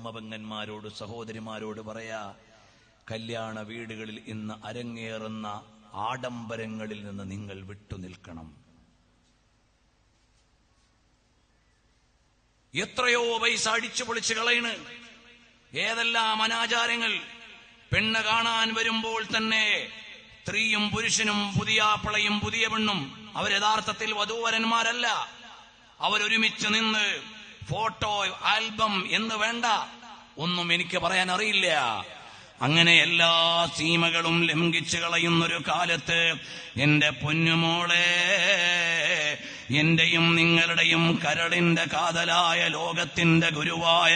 ഉമ്മപെങ്ങന്മാരോട് സഹോദരിമാരോട് പറയാ, കല്യാണ വീടുകളിൽ ഇന്ന് അരങ്ങേറുന്ന ആഡംബരങ്ങളിൽ നിന്ന് നിങ്ങൾ വിട്ടുനിൽക്കണം. എത്രയോ പൈസ അടിച്ചു പൊളിച്ചു കളയണ്. ഏതെല്ലാം അനാചാരങ്ങൾ. പെണ്ണ് കാണാൻ വരുമ്പോൾ തന്നെ സ്ത്രീയും പുരുഷനും, പുതിയ ആപ്പിളയും പുതിയ പെണ്ണും അവർ യഥാർത്ഥത്തിൽ വധൂവരന്മാരല്ല. അവരൊരുമിച്ച് നിന്ന് ഫോട്ടോ ആൽബം എന്ന് വേണ്ട, ഒന്നും എനിക്ക് പറയാൻ അറിയില്ല. അങ്ങനെ എല്ലാ സീമകളും ലംഘിച്ചു കളയുന്നൊരു കാലത്ത് എന്റെ പൊന്നുമോളെ, എന്റെയും നിങ്ങളുടെയും കരളിന്റെ കാതലായ ലോകത്തിന്റെ ഗുരുവായ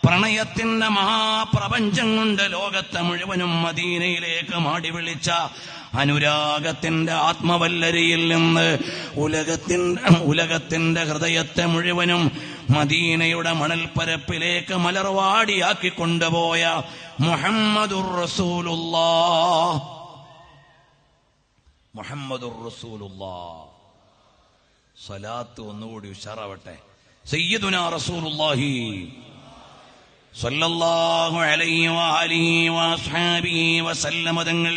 പ്രണയത്തിന്റെ മഹാപ്രപഞ്ചം കൊണ്ട് ലോകത്തെ മുഴുവനും മദീനയിലേക്ക് മാടി വിളിച്ച അനുരാഗത്തിന്റെ ആത്മവല്ലരിയിൽ നിന്ന് ഉലകത്തിന്റെ ഹൃദയത്തെ മുഴുവനും മദീനയുടെ മണൽപ്പരപ്പിലേക്ക് മലർവാടിയാക്കി കൊണ്ടുപോയ മുഹമ്മദുർ റസൂലുള്ളാഹ്, മുഹമ്മദുർ റസൂലുള്ളാഹ്. സ്വലാത്ത് ഒന്നുകൂടി ഉഷാറാവട്ടെ. സയ്യിദുനാ റസൂലുള്ളാഹി സ്വല്ലല്ലാഹു അലൈഹി വആലിഹി വഅസ്ഹാബിഹി വസല്ലമ തങ്ങൾ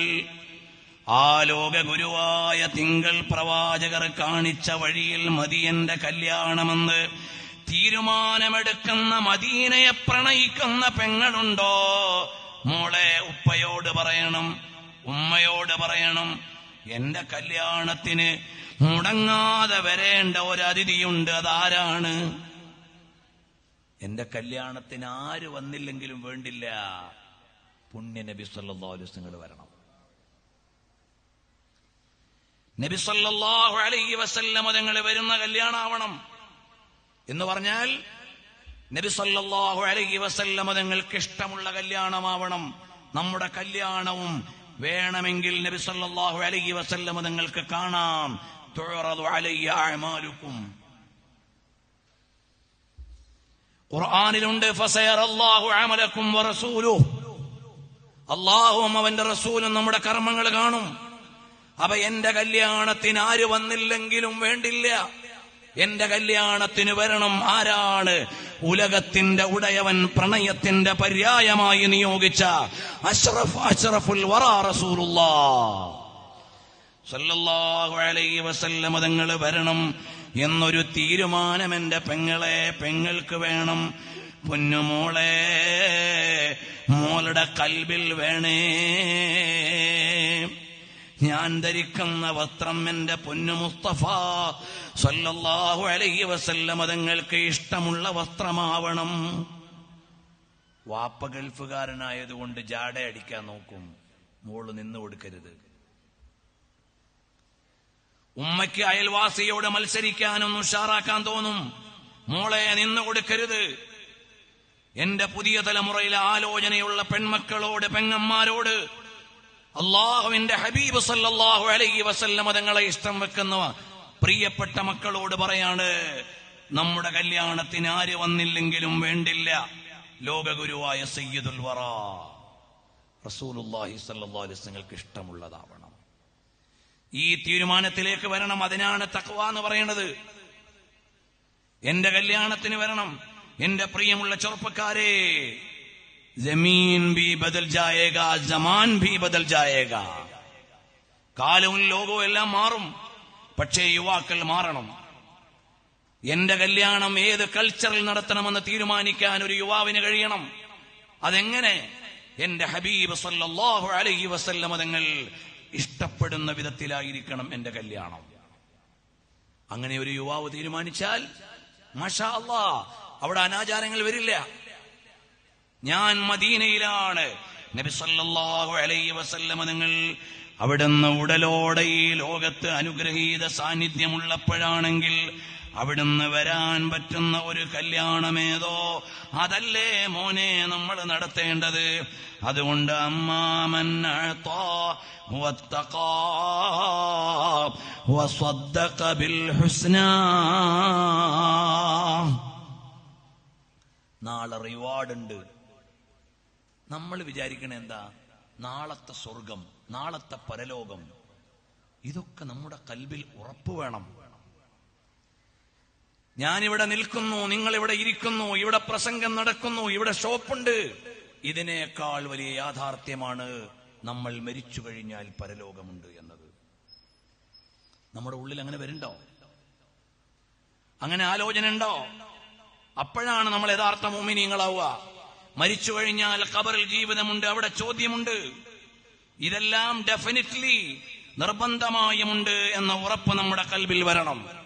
ആ ലോക ഗുരുവായ തിങ്കൾ പ്രവാചകർ കാണിച്ച വഴിയിൽ മദിയന്റെ കല്യാണമെന്ന് തീരുമാനമെടുക്കുന്ന മദീനയെ പ്രണയിക്കുന്ന പെങ്ങളുണ്ടോ? മോളെ, ഉപ്പയോട് പറയണം, ഉമ്മയോട് പറയണം, എന്റെ കല്യാണത്തിന് മുടങ്ങാതെ വരേണ്ട ഒരു അതിഥിയുണ്ട്. അതാരാണ്? എന്റെ കല്യാണത്തിന് ആര് വന്നില്ലെങ്കിലും വേണ്ടില്ല, പുണ്യ നബി സല്ലല്ലാഹു അലൈഹി വസല്ലം വരണം. നബി സല്ലല്ലാഹു അലൈഹി വസല്ലം തങ്ങൾ വരുന്ന കല്യാണമാവണം എന്ന് പറഞ്ഞാൽ നബി സല്ലല്ലാഹു അലൈഹി വസല്ലം തങ്ങൾക്ക് ഇഷ്ടമുള്ള കല്യാണമാവണം. നമ്മുടെ കല്യാണവും വേണമെങ്കിൽ നബി സല്ലല്ലാഹു അലൈഹി വസല്ലം തങ്ങൾക്ക് കാണാം. തുഅറദു അലയ്യ അഅമാലുക്കും. ഖുർആനിലുണ്ട്, ഫസയറല്ലാഹു അമലക്കും വറസൂലുഹു. അല്ലാഹുവും അവന്റെ റസൂലും നമ്മുടെ കർമ്മങ്ങൾ കാണും. അപ്പൊ എന്റെ കല്യാണത്തിന് ആര് വന്നില്ലെങ്കിലും വേണ്ടില്ല, എന്റെ കല്യാണത്തിന് വരണം. ആരാണ്? ഉലകത്തിന്റെ ഉടയവൻ, പ്രണയത്തിന്റെ പര്യായമായി നിയോഗിച്ച അഷ്റഫുൽ വറാ റസൂലുള്ളാഹ് സല്ലല്ലാഹു അലൈഹി വസല്ലം തങ്ങൾ വരണം എന്നൊരു തീരുമാനം എന്റെ പെങ്ങൾക്ക് വേണം. പൊന്നുമോളെ, മോളുടെ കൽബിൽ വേണേ. ഞാൻ ധരിക്കുന്ന വസ്ത്രം എന്റെ പൊന്നു മുസ്തഫ സല്ലല്ലാഹു അലൈഹി വസല്ലം തങ്ങൾക്ക് ഇഷ്ടമുള്ള വസ്ത്രമാവണം. വാപ്പ ഗൾഫുകാരനായതുകൊണ്ട് ജാട അടിക്കാൻ നോക്കും, മോള് നിന്ന് കൊടുക്കരുത്. ഉമ്മയ്ക്ക് അയൽവാസിയോട് മത്സരിക്കാനും ഉഷാറാക്കാൻ തോന്നും, മോളെ നിന്ന് കൊടുക്കരുത്. എന്റെ പുതിയ തലമുറയിലെ ആലോചനയുള്ള പെൺമക്കളോട്, പെങ്ങന്മാരോട് അല്ലാഹുവിന്റെ ഹബീബ് സല്ലല്ലാഹു അലൈഹി വസല്ലം തങ്ങളെ ഇഷ്ടം വെക്കുന്ന പ്രിയപ്പെട്ട മക്കളോട് പറയാണ്, നമ്മുടെ കല്യാണത്തിന് ആര് വന്നില്ലെങ്കിലും വേണ്ടില്ല, ലോകഗുരുവായ സയ്യിദുൽ വറാ റസൂലുള്ളാഹി സ്വല്ലല്ലാഹു അലൈഹി വസല്ലം ഇഷ്ടമുള്ളതാവണം. ഈ തീരുമാനത്തിലേക്ക് വരണം. അതിനാണ് തഖ്വ എന്ന് പറയുന്നത്. എന്റെ കല്യാണത്തിന് വരണം. എന്റെ പ്രിയമുള്ള ചെറുപ്പക്കാരെ, ജമീൻ ഭി ബദൽ ജായേഗാ, ജമാൻ ഭി ബദൽ ജായേഗാ. കാലവും ലോകവും എല്ലാം മാറും, പക്ഷേ യുവാക്കൾ മാറണം. എന്റെ കല്യാണം ഏത് കൾച്ചറിൽ നടത്തണമെന്ന് തീരുമാനിക്കാൻ ഒരു യുവാവിന് കഴിയണം. അതെങ്ങനെ? എന്റെ ഹബീബ് സല്ലല്ലാഹു അലൈഹി വസല്ലം തങ്ങൾ ഇഷ്ടപ്പെടുന്ന വിധത്തിലായിരിക്കണം എന്റെ കല്യാണം. അങ്ങനെ ഒരു യുവാവ് തീരുമാനിച്ചാൽ മാഷാ അല്ലാഹ്, അവിടെ അനാചാരങ്ങൾ വരില്ല. ഞാൻ മദീനയിലാണ്, നബി സല്ലല്ലാഹു അലൈഹി വസല്ലം തങ്ങൾ അവിടുന്ന് ഉടലോടെ ഈ ലോകത്ത് അനുഗ്രഹീത സാന്നിധ്യമുള്ളപ്പോഴാണെങ്കിൽ അവിടുന്ന് വരാൻ പറ്റുന്ന ഒരു കല്യാണമേതോ അതല്ലേ മോനെ നമ്മൾ നടത്തേണ്ടത്. അതുകൊണ്ട് അമ്മാമൻ അഅതാ വത്തഖാ വസദ്ദഖ ബിൽ ഹുസ്നാ, നാളെ റിവാർഡുണ്ട്. നമ്മൾ വിചാരിക്കണ എന്താ? നാളത്തെ സ്വർഗം, നാളത്തെ പരലോകം. ഇതൊക്കെ നമ്മുടെ കൽബിൽ ഉറപ്പ് വേണം. ഞാനിവിടെ നിൽക്കുന്നു, നിങ്ങളിവിടെ ഇരിക്കുന്നു, ഇവിടെ പ്രസംഗം നടക്കുന്നു, ഇവിടെ ഷോപ്പുണ്ട്. ഇതിനേക്കാൾ വലിയ യാഥാർത്ഥ്യമാണ് നമ്മൾ മരിച്ചു കഴിഞ്ഞാൽ പരലോകമുണ്ട് എന്നത്. നമ്മുടെ ഉള്ളിൽ അങ്ങനെ വരുന്നുണ്ടോ? അങ്ങനെ ആലോചന ഉണ്ടോ? അപ്പോഴാണ് നമ്മൾ യഥാർത്ഥ മുഅ്മിനീങ്ങളാവുക. മരിച്ചു കഴിഞ്ഞാൽ ഖബറിൽ ജീവിതമുണ്ട്, അവിടെ ചോദ്യമുണ്ട്. ഇതെല്ലാം ഡെഫിനിറ്റ്ലി നിർബന്ധമായുമുണ്ട് എന്ന ഉറപ്പ് നമ്മുടെ കൽബിൽ വരണം.